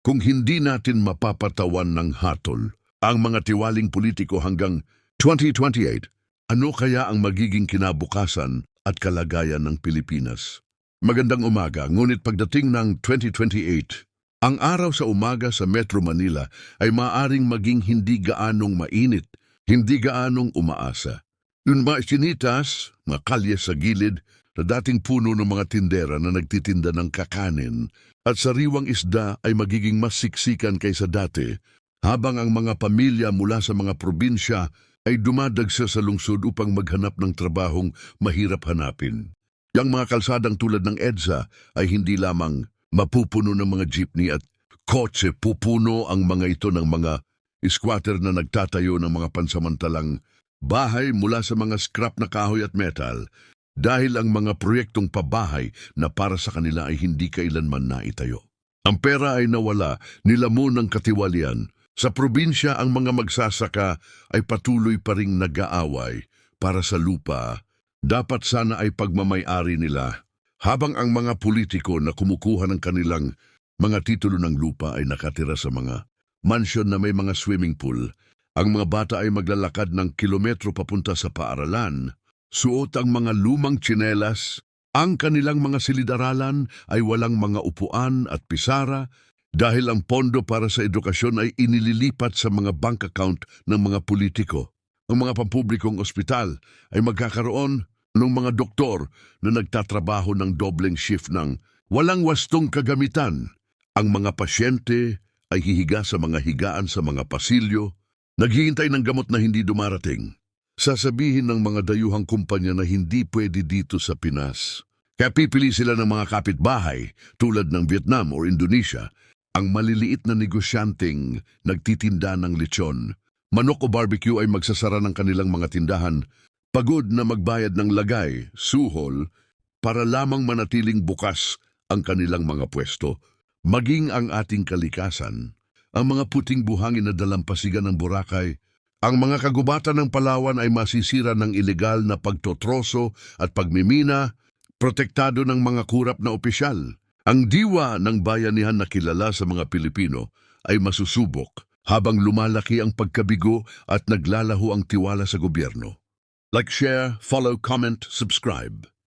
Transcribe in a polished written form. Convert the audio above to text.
kung hindi natin mapapatawan ng hatol ang mga tiwaling politiko hanggang 2028, ano kaya ang magiging kinabukasan at kalagayan ng Pilipinas? Magandang umaga, ngunit pagdating ng 2028, ang araw sa umaga sa Metro Manila ay maaring maging hindi gaanong mainit, hindi gaanong umaasa. Yung mga sinitas, mga kalye sa gilid, na dating puno ng mga tindera na nagtitinda ng kakanin at sariwang isda ay magiging mas siksikan kaysa dati, habang ang mga pamilya mula sa mga probinsya ay dumadagsa sa lungsod upang maghanap ng trabahong mahirap hanapin. Yang mga kalsadang tulad ng EDSA ay hindi lamang mapupuno ng mga jeepney at kotse, pupuno ang mga ito ng mga squatter na nagtatayo ng mga pansamantalang bahay mula sa mga scrap na kahoy at metal, dahil ang mga proyektong pabahay na para sa kanila ay hindi kailanman naitayo. Ang pera ay nawala, nilamon ng katiwalian. Sa probinsya, ang mga magsasaka ay patuloy pa ring nag-aaway para sa lupa. Dapat sana ay pagmamay-ari nila, habang ang mga politiko na kumukuha ng kanilang mga titulo ng lupa ay nakatira sa mga mansyon na may mga swimming pool. Ang mga bata ay maglalakad ng kilometro papunta sa paaralan. Suot ang mga lumang tsinelas, ang kanilang mga silid-aralan ay walang mga upuan at pisara dahil ang pondo para sa edukasyon ay inililipat sa mga bank account ng mga politiko. Ang mga pampublikong ospital ay magkakaroon ng mga doktor na nagtatrabaho ng dobleng shift ng walang wastong kagamitan. Ang mga pasyente ay hihiga sa mga higaan sa mga pasilyo, naghihintay ng gamot na hindi dumarating. Sasabihin ng mga dayuhang kumpanya na hindi pwede dito sa Pinas. Kaya pipili sila ng mga kapitbahay tulad ng Vietnam o Indonesia, ang maliliit na negosyanteng nagtitinda ng lechon, manok o barbecue ay magsasara ng kanilang mga tindahan, pagod na magbayad ng lagay, suhol, para lamang manatiling bukas ang kanilang mga pwesto. Maging ang ating kalikasan, ang mga puting buhangin na dalampasigan ng Boracay, ang mga kagubatan ng Palawan ay masisira ng ilegal na pagtotroso at pagmimina, protektado ng mga kurap na opisyal. Ang diwa ng bayanihan na kilala sa mga Pilipino ay masusubok habang lumalaki ang pagkabigo at naglalaho ang tiwala sa gobyerno. Like, share, follow, comment, subscribe.